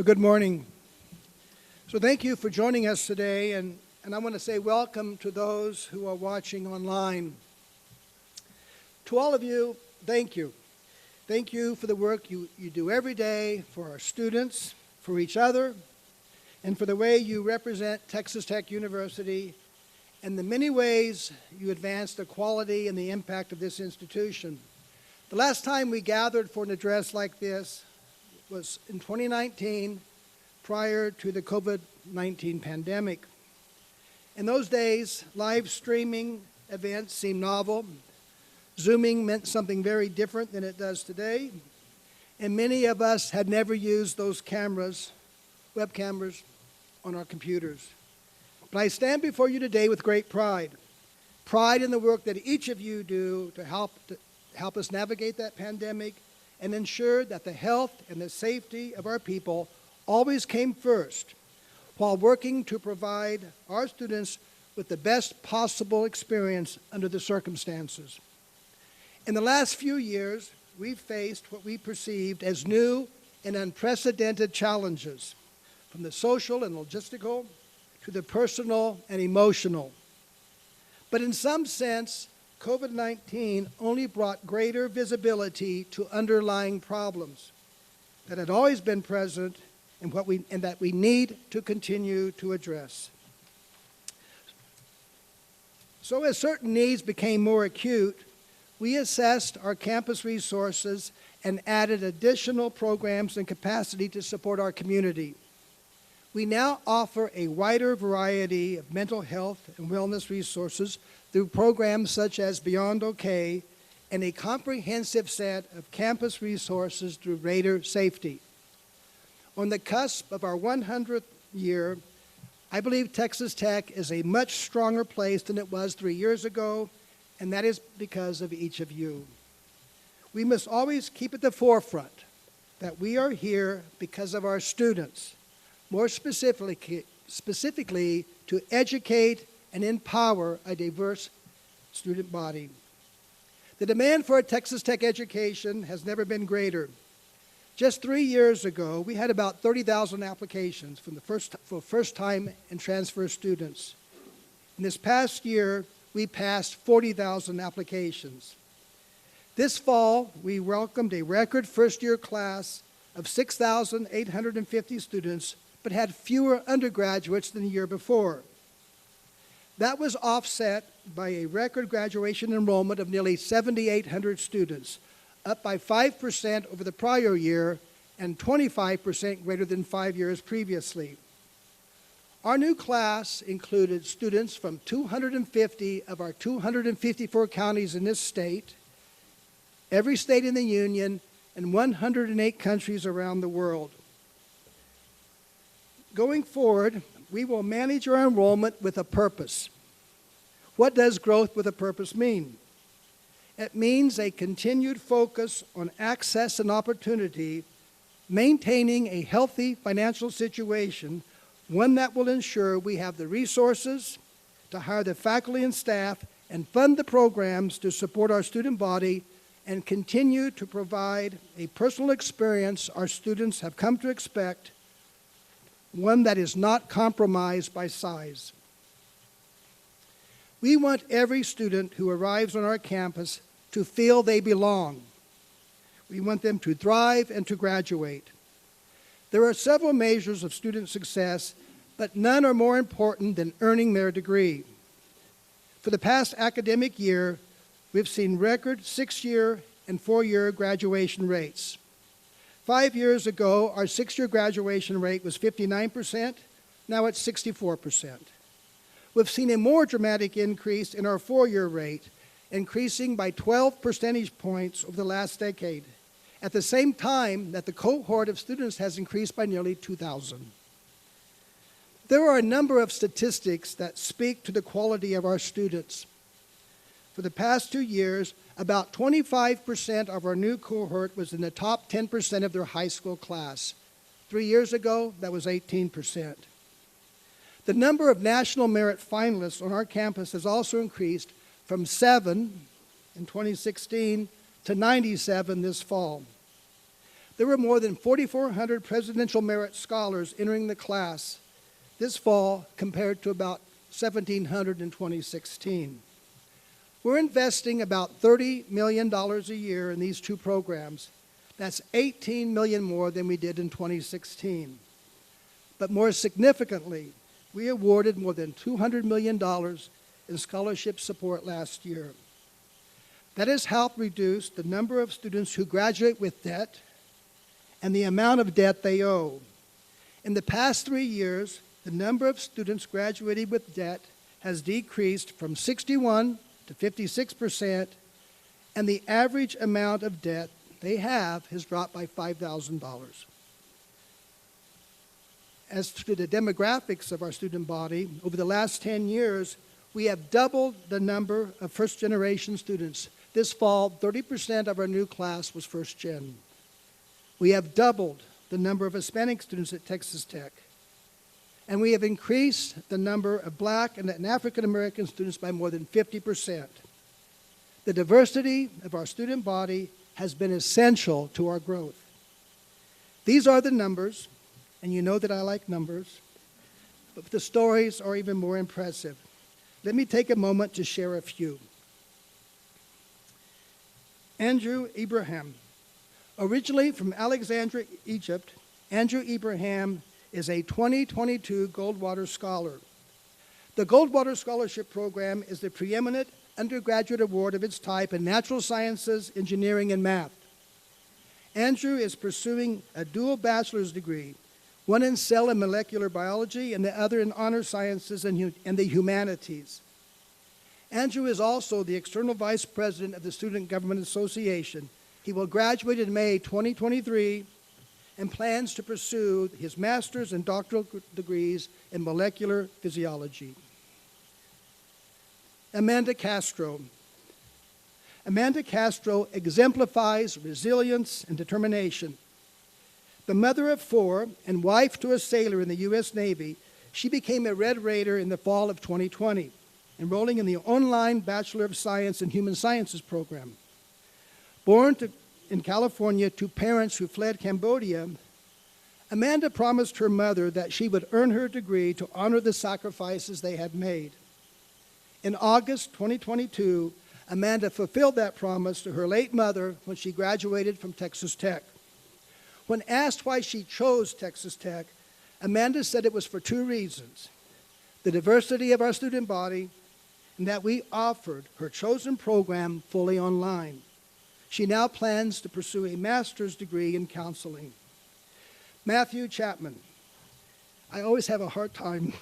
Good morning. So thank you for joining us today, and I want to say welcome to those who are watching online. To all of you, thank you. Thank you for the work you do every day for our students, for each other, and for the way you represent Texas Tech University and the many ways you advance the quality and the impact of this institution. The last time we gathered for an address like this was in 2019, prior to the COVID-19 pandemic. In those days, live streaming events seemed novel. Zooming meant something very different than it does today. And many of us had never used those cameras, web cameras, on our computers. But I stand before you today with great pride. Pride in the work that each of you do to help us navigate that pandemic and ensure that the health and the safety of our people always came first, while working to provide our students with the best possible experience under the circumstances. In the last few years, we've faced what we perceived as new and unprecedented challenges, from the social and logistical to the personal and emotional. But in some sense, COVID-19 only brought greater visibility to underlying problems that had always been present and that we need to continue to address. So as certain needs became more acute, we assessed our campus resources and added additional programs and capacity to support our community. We now offer a wider variety of mental health and wellness resources through programs such as Beyond OK and a comprehensive set of campus resources through Raider Safety. On the cusp of our 100th year, I believe Texas Tech is a much stronger place than it was 3 years ago, and that is because of each of you. We must always keep at the forefront that we are here because of our students, more specifically to educate and empower a diverse student body. The demand for a Texas Tech education has never been greater. Just 3 years ago, we had about 30,000 applications for first-time and transfer students. In this past year, we passed 40,000 applications. This fall, we welcomed a record first-year class of 6,850 students, but had fewer undergraduates than the year before. That was offset by a record graduation enrollment of nearly 7,800 students, up by 5% over the prior year and 25% greater than 5 years previously. Our new class included students from 250 of our 254 counties in this state, every state in the Union, and 108 countries around the world. Going forward, we will manage our enrollment with a purpose. What does growth with a purpose mean? It means a continued focus on access and opportunity, maintaining a healthy financial situation, one that will ensure we have the resources to hire the faculty and staff and fund the programs to support our student body and continue to provide a personal experience our students have come to expect, one that is not compromised by size. We want every student who arrives on our campus to feel they belong. We want them to thrive and to graduate. There are several measures of student success, but none are more important than earning their degree. For the past academic year, we've seen record 6-year and 4-year graduation rates. 5 years ago, our 6-year graduation rate was 59%, now it's 64%. We've seen a more dramatic increase in our 4-year rate, increasing by 12 percentage points over the last decade, at the same time that the cohort of students has increased by nearly 2,000. There are a number of statistics that speak to the quality of our students. For the past 2 years, about 25% of our new cohort was in the top 10% of their high school class. 3 years ago, that was 18%. The number of national merit finalists on our campus has also increased from 7 in 2016 to 97 this fall. There were more than 4,400 Presidential Merit Scholars entering the class this fall compared to about 1,700 in 2016. We're investing about $30 million a year in these two programs. That's $18 million more than we did in 2016. But more significantly, we awarded more than $200 million in scholarship support last year. That has helped reduce the number of students who graduate with debt and the amount of debt they owe. In the past 3 years, the number of students graduating with debt has decreased from 61% to 56%, and the average amount of debt they have has dropped by $5,000. As to the demographics of our student body, over the last 10 years, we have doubled the number of first-generation students. This fall, 30% of our new class was first-gen. We have doubled the number of Hispanic students at Texas Tech. And we have increased the number of Black and African American students by more than 50%. The diversity of our student body has been essential to our growth. These are the numbers, and you know that I like numbers, but the stories are even more impressive. Let me take a moment to share a few. Andrew IBRAHIM. Originally from Alexandria, Egypt, Andrew IBRAHIM is a 2022 Goldwater Scholar. The Goldwater Scholarship Program is the preeminent undergraduate award of its type in natural sciences, engineering, and math. Andrew is pursuing a dual bachelor's degree, one in cell and molecular biology and the other in honor sciences and the humanities. Andrew is also the external vice president of the Student Government Association. He will graduate in May 2023 and plans to pursue his master's and doctoral degrees in molecular physiology. Amanda Castro. Amanda Castro exemplifies resilience and determination. The mother of 4 and wife to a sailor in the U.S. Navy, she became a Red Raider in the fall of 2020, enrolling in the online Bachelor of Science in Human Sciences program. Born in California to parents who fled Cambodia, Amanda promised her mother that she would earn her degree to honor the sacrifices they had made. In August 2022, Amanda fulfilled that promise to her late mother when she graduated from Texas Tech. When asked why she chose Texas Tech, Amanda said it was for 2 reasons: the diversity of our student body and that we offered her chosen program fully online. She now plans to pursue a master's degree in counseling. Matthew Chapman. I always have a hard time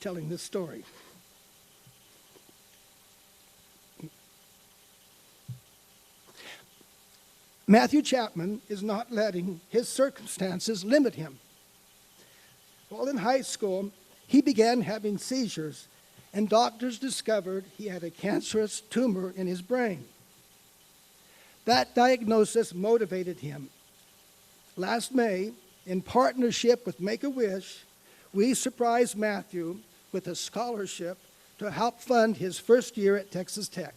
telling this story. Matthew Chapman is not letting his circumstances limit him. While in high school, he began having seizures, and doctors discovered he had a cancerous tumor in his brain. That diagnosis motivated him. Last May, in partnership with Make-A-Wish, we surprised Matthew with a scholarship to help fund his first year at Texas Tech.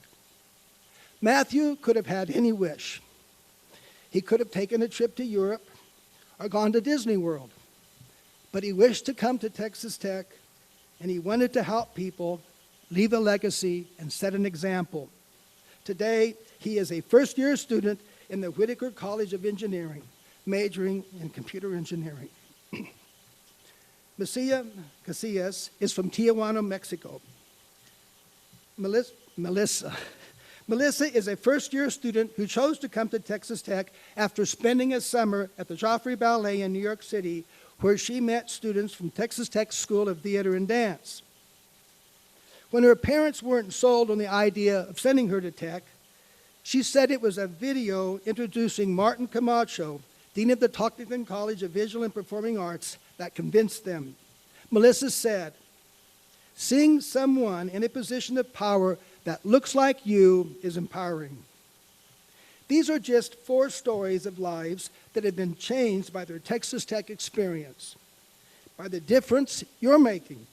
Matthew could have had any wish. He could have taken a trip to Europe or gone to Disney World, but he wished to come to Texas Tech, and he wanted to help people, leave a legacy, and set an example. Today, he is a first-year student in the Whitaker College of Engineering, majoring in computer engineering. Lucia Casillas is from Tijuana, Mexico. Melissa is a first-year student who chose to come to Texas Tech after spending a summer at the Joffrey Ballet in New York City, where she met students from Texas Tech School of Theater and Dance. When her parents weren't sold on the idea of sending her to Tech, she said it was a video introducing Martin Camacho, Dean of the Tockington College of Visual and Performing Arts, that convinced them. Melissa said, "Seeing someone in a position of power that looks like you is empowering." These are just 4 stories of lives that have been changed by their Texas Tech experience, by the difference you're making.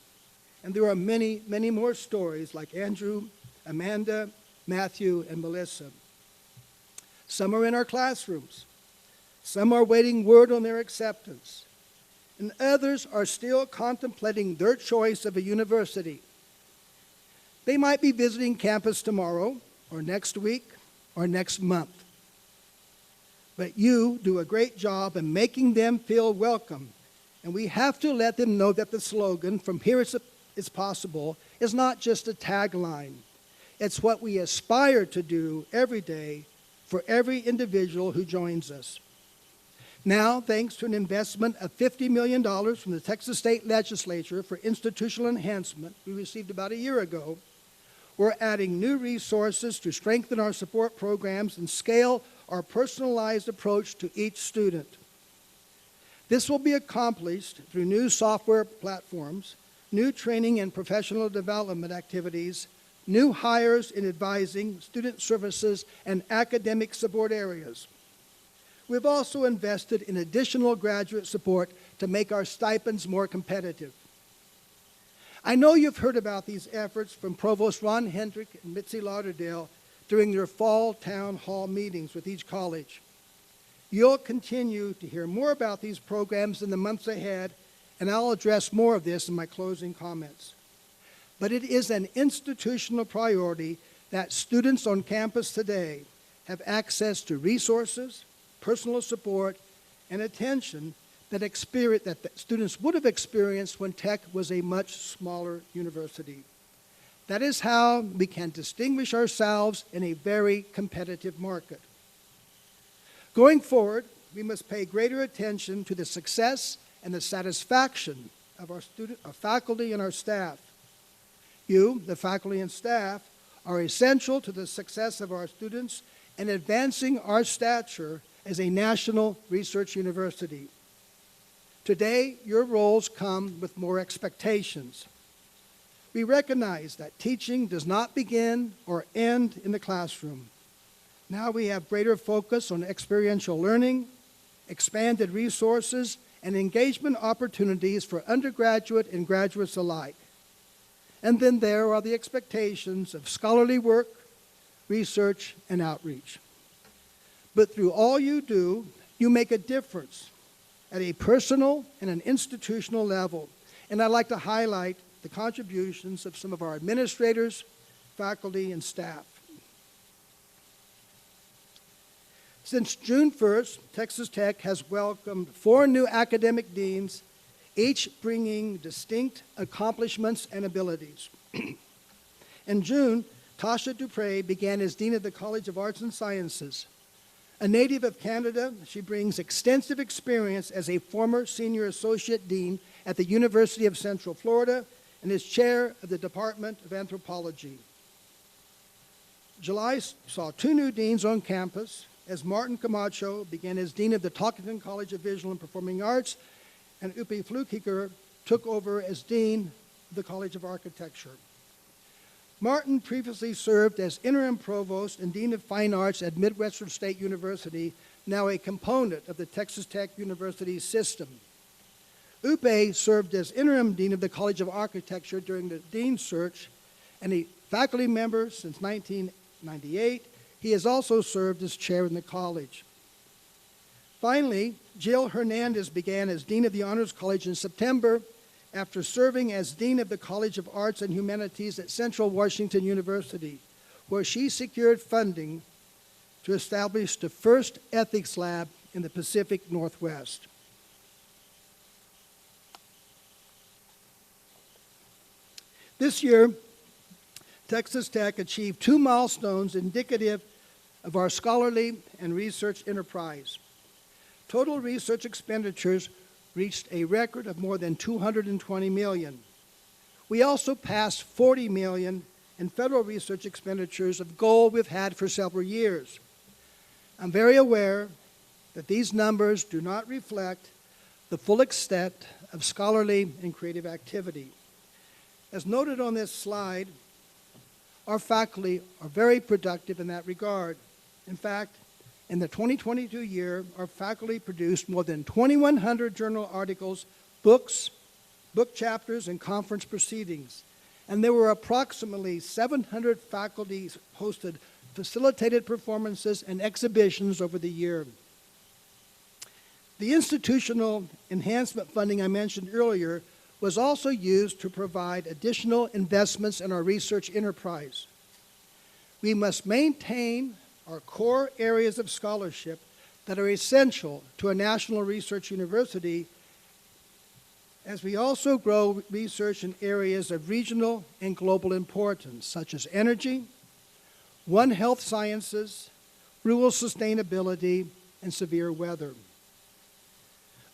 And there are many, many more stories like Andrew, Amanda, Matthew, and Melissa. Some are in our classrooms. Some are waiting word on their acceptance, and others are still contemplating their choice of a university. They might be visiting campus tomorrow, or next week, or next month. But you do a great job in making them feel welcome, and we have to let them know that the slogan, "From here it's possible," is not just a tagline. It's what we aspire to do every day for every individual who joins us. Now, thanks to an investment of $50 million from the Texas State Legislature for institutional enhancement we received about a year ago, we're adding new resources to strengthen our support programs and scale our personalized approach to each student. This will be accomplished through new software platforms, new training and professional development activities, new hires in advising, student services, and academic support areas. We've also invested in additional graduate support to make our stipends more competitive. I know you've heard about these efforts from Provost Ron Hendrick and Mitzi Lauderdale during their fall town hall meetings with each college. You'll continue to hear more about these programs in the months ahead, and I'll address more of this in my closing comments. But it is an institutional priority that students on campus today have access to resources, personal support, and attention that students would have experienced when Tech was a much smaller university. That is how we can distinguish ourselves in a very competitive market. Going forward, we must pay greater attention to the success and the satisfaction of our faculty and our staff. You, the faculty and staff, are essential to the success of our students and advancing our stature as a national research university. Today, your roles come with more expectations. We recognize that teaching does not begin or end in the classroom. Now we have greater focus on experiential learning, expanded resources, and engagement opportunities for undergraduate and graduates alike. And then there are the expectations of scholarly work, research, and outreach. But through all you do, you make a difference at a personal and an institutional level. And I'd like to highlight the contributions of some of our administrators, faculty, and staff. Since June 1st, Texas Tech has welcomed 4 new academic deans, each bringing distinct accomplishments and abilities. In June, Tasha Dupre began as Dean of the College of Arts and Sciences. A native of Canada, she brings extensive experience as a former senior associate dean at the University of Central Florida and is chair of the Department of Anthropology. July saw 2 new deans on campus, as Martin Camacho began as Dean of the Talkington College of Visual and Performing Arts, and Upi Flukiger took over as Dean of the College of Architecture. Martin previously served as interim provost and Dean of Fine Arts at Midwestern State University, now a component of the Texas Tech University system. Upe served as interim Dean of the College of Architecture during the Dean search, and a faculty member since 1998. He has also served as chair in the college. Finally, Jill Hernandez began as Dean of the Honors College in September after serving as Dean of the College of Arts and Humanities at Central Washington University, where she secured funding to establish the first ethics lab in the Pacific Northwest. This year, Texas Tech achieved 2 milestones indicative of our scholarly and research enterprise. Total research expenditures reached a record of more than $220 million. We also passed $40 million in federal research expenditures, a goal we've had for several years. I'm very aware that these numbers do not reflect the full extent of scholarly and creative activity. As noted on this slide, our faculty are very productive in that regard. In fact, in the 2022 year, our faculty produced more than 2,100 journal articles, books, book chapters, and conference proceedings. And there were approximately 700 faculty hosted facilitated performances and exhibitions over the year. The institutional enhancement funding I mentioned earlier was also used to provide additional investments in our research enterprise. We must maintain our core areas of scholarship that are essential to a national research university, as we also grow research in areas of regional and global importance, such as energy, One Health Sciences, rural sustainability, and severe weather.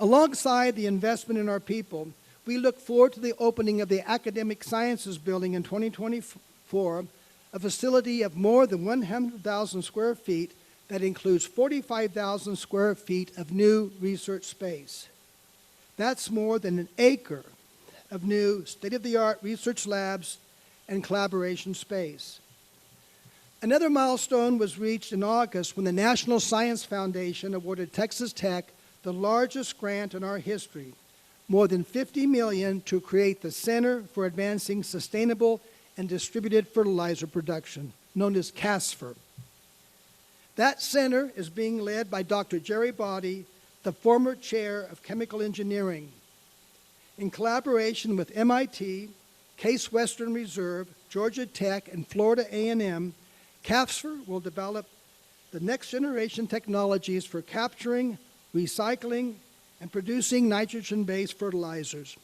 Alongside the investment in our people, we look forward to the opening of the Academic Sciences Building in 2024, a facility of more than 100,000 square feet that includes 45,000 square feet of new research space. That's more than an acre of new state-of-the-art research labs and collaboration space. Another milestone was reached in August when the National Science Foundation awarded Texas Tech the largest grant in our history, more than $50 million, to create the Center for Advancing Sustainable and Distributed Fertilizer Production, known as CASTRO. That center is being led by Dr. GERRI, the former chair of chemical engineering. In collaboration with MIT, Case Western Reserve, Georgia Tech, and Florida A&M, CASTRO will develop the next generation technologies for capturing, recycling, and producing nitrogen-based fertilizers.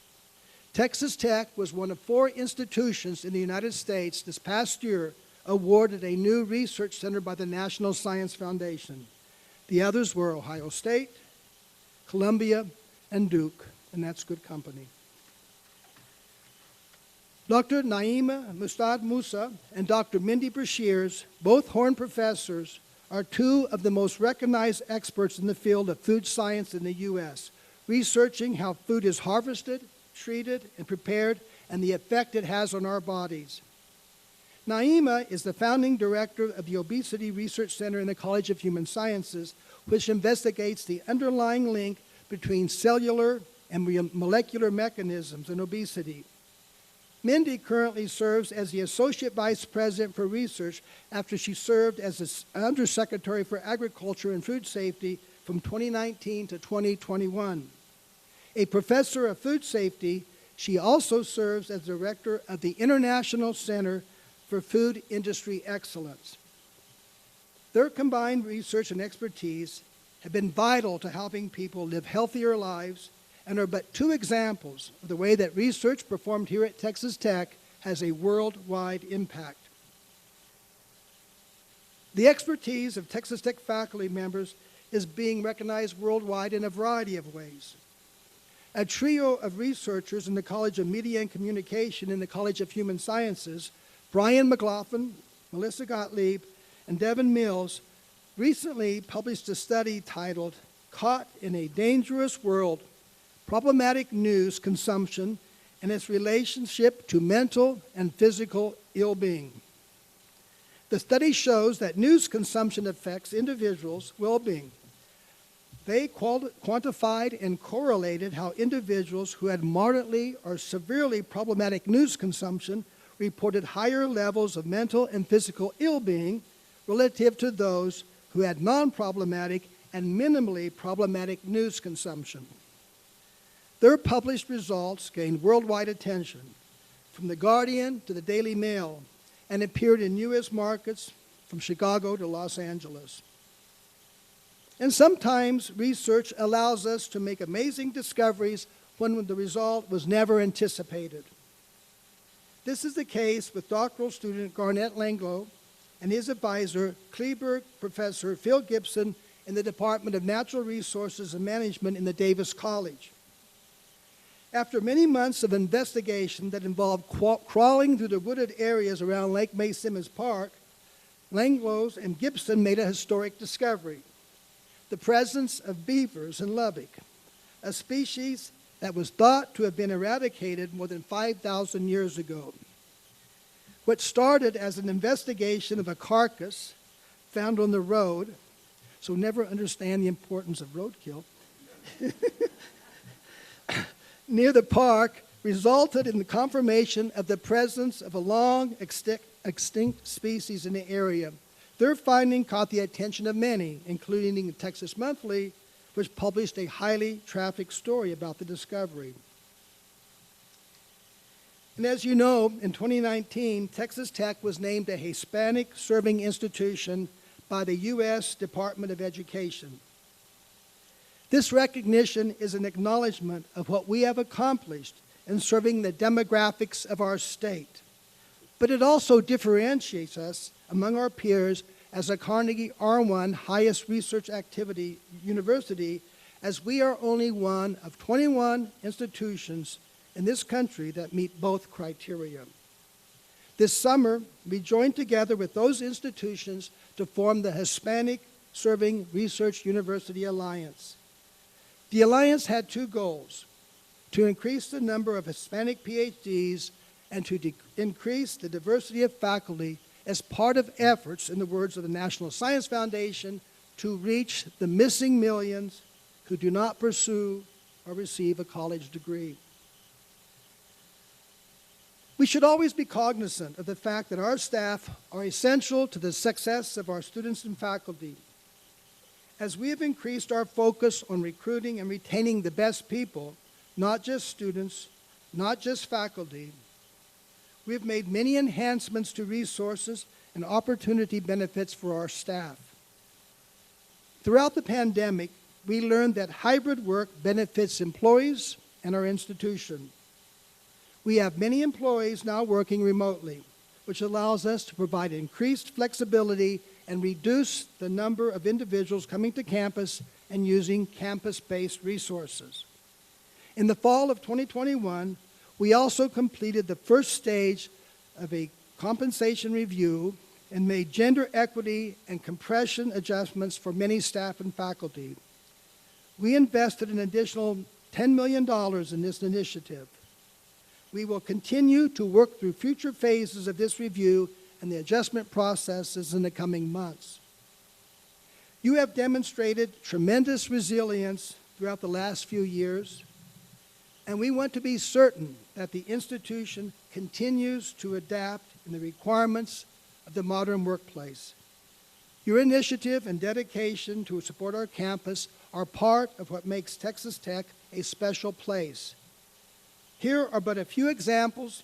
Texas Tech was one of 4 institutions in the United States this past year awarded a new research center by the National Science Foundation. The others were Ohio State, Columbia, and Duke, and that's good company. Dr. Naima Mustad Musa and Dr. Mindy Brashears, both Horn professors, are 2 of the most recognized experts in the field of food science in the U.S., researching how food is harvested, treated, and prepared, and the effect it has on our bodies. Naima is the founding director of the Obesity Research Center in the College of Human Sciences, which investigates the underlying link between cellular and molecular mechanisms in obesity. Mindy currently serves as the Associate Vice President for Research after she served as the Undersecretary for Agriculture and Food Safety from 2019 to 2021. A professor of food safety, she also serves as director of the International Center for Food Industry Excellence. Their combined research and expertise have been vital to helping people live healthier lives and are but 2 examples of the way that research performed here at Texas Tech has a worldwide impact. The expertise of Texas Tech faculty members is being recognized worldwide in a variety of ways. A trio of researchers in the College of Media and Communication and the College of Human Sciences, Brian McLaughlin, Melissa Gottlieb, and Devin Mills, recently published a study titled "Caught in a Dangerous World: Problematic News Consumption and Its Relationship to Mental and Physical Ill-Being." The study shows that news consumption affects individuals' well-being. They quantified and correlated how individuals who had moderately or severely problematic news consumption reported higher levels of mental and physical ill-being relative to those who had non-problematic and minimally problematic news consumption. Their published results gained worldwide attention, from The Guardian to the Daily Mail, and appeared in U.S. markets from Chicago to Los Angeles. And sometimes research allows us to make amazing discoveries when the result was never anticipated. This is the case with doctoral student Garnett Langlois and his advisor, Kleberg Professor Phil Gibson, in the Department of Natural Resources and Management in the Davis College. After many months of investigation that involved crawling through the wooded areas around Lake May Simmons Park, Langlois and Gibson made a historic discovery: the presence of beavers in Lubbock, a species that was thought to have been eradicated more than 5,000 years ago. What started as an investigation of a carcass found on the road, so never understand the importance of roadkill, near the park resulted in the confirmation of the presence of a long extinct species in the area. Their finding caught the attention of many, including the Texas Monthly, which published a highly trafficked story about the discovery. And as you know, in 2019, Texas Tech was named a Hispanic Serving Institution by the U.S. Department of Education. This recognition is an acknowledgement of what we have accomplished in serving the demographics of our state. But it also differentiates us among our peers as a Carnegie R1 highest research activity university, as we are only one of 21 institutions in this country that meet both criteria. This summer, we joined together with those institutions to form the Hispanic Serving Research University Alliance. The Alliance had two goals: to increase the number of Hispanic PhDs and to increase the diversity of faculty as part of efforts, in the words of the National Science Foundation, to reach the missing millions who do not pursue or receive a college degree. We should always be cognizant of the fact that our staff are essential to the success of our students and faculty. As we have increased our focus on recruiting and retaining the best people, not just students, not just faculty, we have made many enhancements to resources and opportunity benefits for our staff. Throughout the pandemic, we learned that hybrid work benefits employees and our institution. We have many employees now working remotely, which allows us to provide increased flexibility and reduce the number of individuals coming to campus and using campus-based resources. In the fall of 2021, we also completed the first stage of a compensation review and made gender equity and compression adjustments for many staff and faculty. We invested an additional $10 million in this initiative. We will continue to work through future phases of this review and the adjustment processes in the coming months. You have demonstrated tremendous resilience throughout the last few years, and we want to be certain that the institution continues to adapt in the requirements of the modern workplace. Your initiative and dedication to support our campus are part of what makes Texas Tech a special place. Here are but a few examples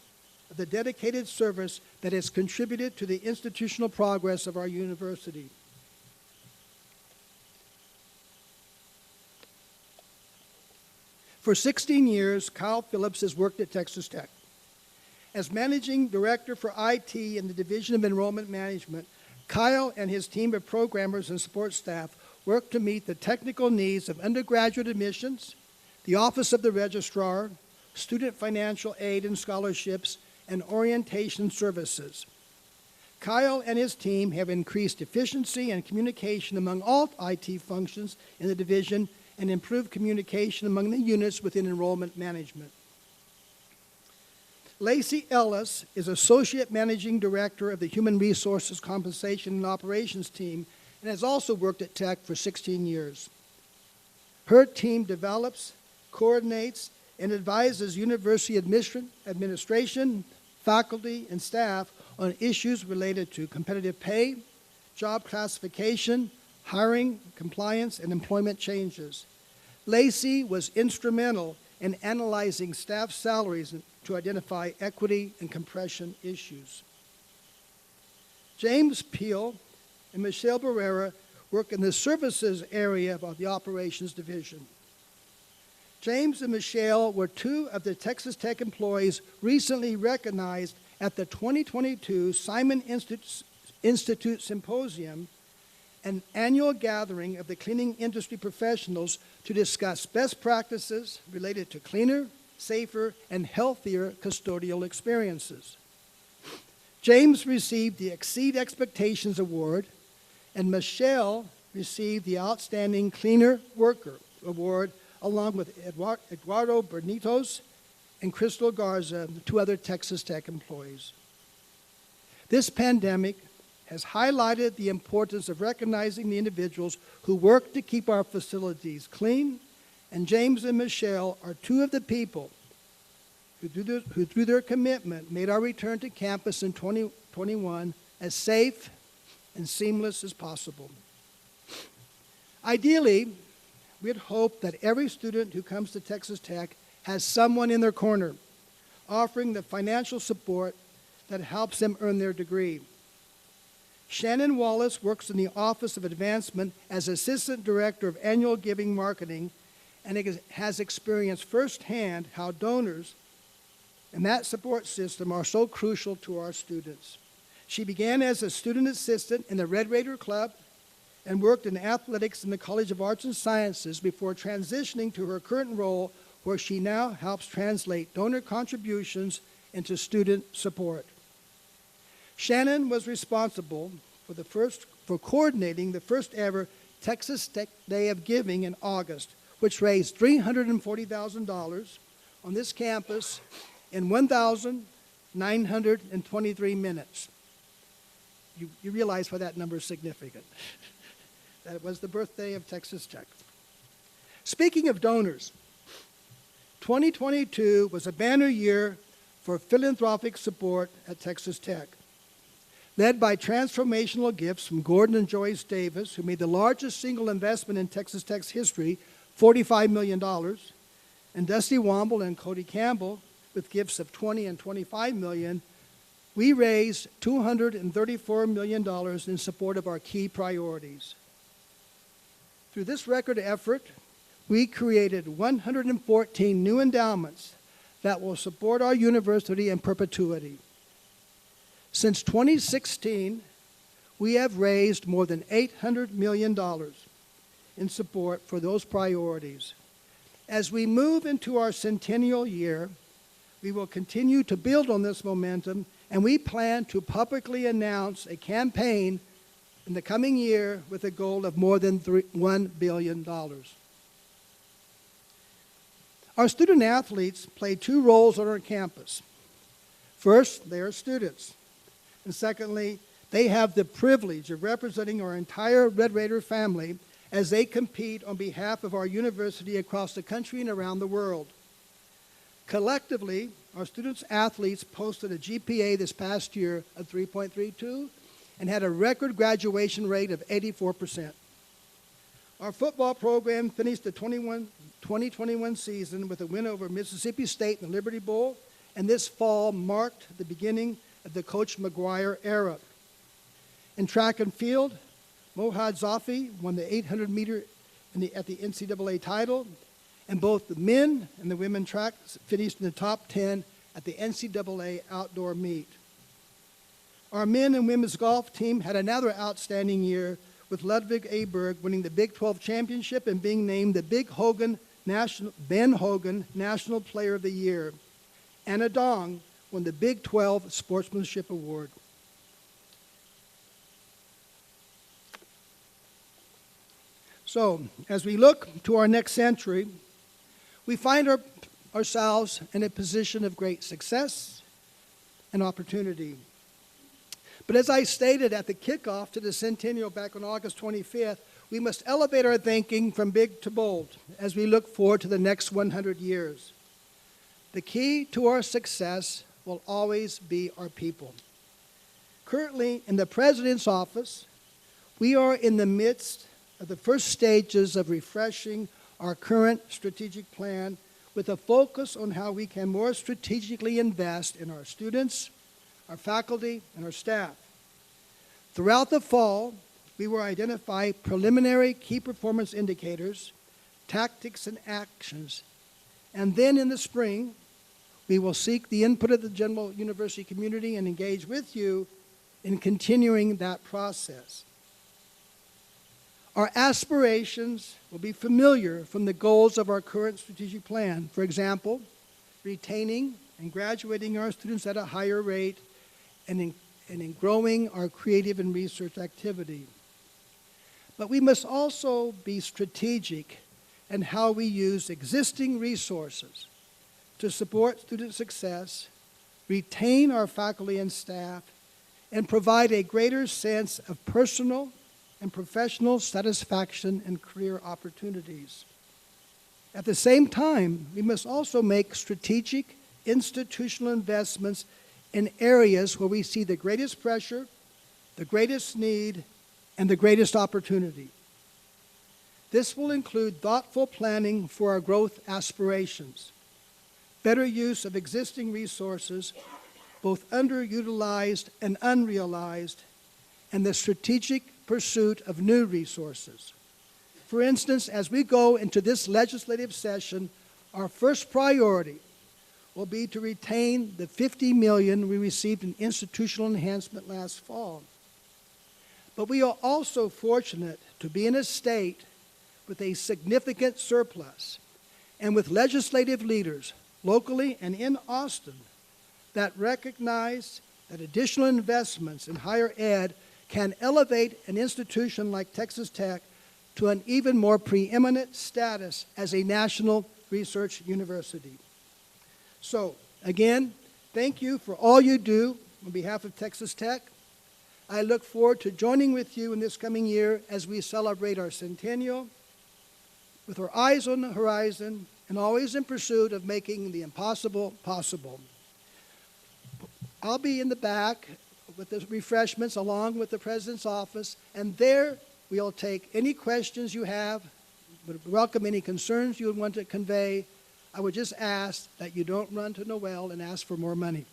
of the dedicated service that has contributed to the institutional progress of our university. For 16 years, Kyle Phillips has worked at Texas Tech. As Managing Director for IT in the Division of Enrollment Management, Kyle and his team of programmers and support staff work to meet the technical needs of undergraduate admissions, the Office of the Registrar, student financial aid and scholarships, and orientation services. Kyle and his team have increased efficiency and communication among all IT functions in the division and improved communication among the units within enrollment management. LACEY ELLIS is Associate Managing Director of the Human Resources Compensation and Operations team and has also worked at Tech for 16 years. Her team develops, coordinates, and advises university administration, faculty, and staff on issues related to competitive pay, job classification, hiring, compliance, and employment changes. LACEY was instrumental in analyzing staff salaries to identify equity and compression issues. James Peel and Michelle Barrera work in the services area of the operations division. James and Michelle were two of the Texas Tech employees recently recognized at the 2022 Simon Institute Symposium, an annual gathering of the cleaning industry professionals to discuss best practices related to cleaner, safer, and healthier custodial experiences. James received the Exceed Expectations Award, and Michelle received the Outstanding Cleaner Worker Award, along with Eduardo Bernitos and Crystal Garza, two other Texas Tech employees. This pandemic has highlighted the importance of recognizing the individuals who work to keep our facilities clean, and James and Michelle are two of the people who through their commitment, made our return to campus in 2021 as safe and seamless as possible. Ideally, we'd hope that every student who comes to Texas Tech has someone in their corner offering the financial support that helps them earn their degree. Shannon Wallace works in the Office of Advancement as Assistant Director of Annual Giving Marketing and has experienced firsthand how donors and that support system are so crucial to our students. She began as a student assistant in the Red Raider Club and worked in athletics in the College of Arts and Sciences before transitioning to her current role, where she now helps translate donor contributions into student support. Shannon was responsible for coordinating the first ever Texas Tech Day of Giving in August, which raised $340,000 on this campus in 1,923 minutes. You realize why that number is significant. That was the birthday of Texas Tech. Speaking of donors, 2022 was a banner year for philanthropic support at Texas Tech. Led by transformational gifts from Gordon and Joyce Davis, who made the largest single investment in Texas Tech's history, $45 million, and Dusty Womble and Cody Campbell with gifts of $20 and $25 million, we raised $234 million in support of our key priorities. Through this record effort, we created 114 new endowments that will support our university in perpetuity. Since 2016, we have raised more than $800 million in support for those priorities. As we move into our centennial year, we will continue to build on this momentum, and we plan to publicly announce a campaign in the coming year with a goal of more than $1 billion. Our student athletes play two roles on our campus. First, they are students. And secondly, they have the privilege of representing our entire Red Raider family as they compete on behalf of our university across the country and around the world. Collectively, our students athletes posted a GPA this past year of 3.32 and had a record graduation rate of 84%. Our football program finished the 2021 season with a win over Mississippi State in the Liberty Bowl, and this fall marked the beginning of the Coach McGuire era. In track and field, Mohad Zafi won the 800 meter at the NCAA title, and both the men and the women track finished in the top 10 at the NCAA outdoor meet. Our men and women's golf team had another outstanding year, with Ludwig Aberg winning the Big 12 championship and being named the Ben Hogan National Player of the Year. Anna Dong won the Big 12 Sportsmanship Award. So, as we look to our next century, we find ourselves in a position of great success and opportunity. But as I stated at the kickoff to the centennial back on August 25th, we must elevate our thinking from big to bold as we look forward to the next 100 years. The key to our success will always be our people. Currently, in the President's office, we are in the midst of the first stages of refreshing our current strategic plan with a focus on how we can more strategically invest in our students, our faculty, and our staff. Throughout the fall, we will identify preliminary key performance indicators, tactics, and actions. And then in the spring, we will seek the input of the general university community and engage with you in continuing that process. Our aspirations will be familiar from the goals of our current strategic plan. For example, retaining and graduating our students at a higher rate and in growing our creative and research activity. But we must also be strategic in how we use existing resources to support student success, retain our faculty and staff, and provide a greater sense of personal and professional satisfaction and career opportunities. At the same time, we must also make strategic institutional investments in areas where we see the greatest pressure, the greatest need, and the greatest opportunity. This will include thoughtful planning for our growth aspirations, better use of existing resources, both underutilized and unrealized, and the strategic pursuit of new resources. For instance, as we go into this legislative session, our first priority will be to retain the $50 million we received in institutional enhancement last fall. But we are also fortunate to be in a state with a significant surplus and with legislative leaders locally and in Austin that recognize that additional investments in higher ed can elevate an institution like Texas Tech to an even more preeminent status as a national research university. So, again, thank you for all you do on behalf of Texas Tech. I look forward to joining with you in this coming year as we celebrate our centennial, with our eyes on the horizon and always in pursuit of making the impossible possible. I'll be in the back with the refreshments along with the President's office, and there we'll take any questions you have, would welcome any concerns you would want to convey. I would just ask that you don't run to Noel and ask for more money.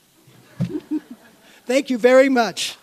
Thank you very much.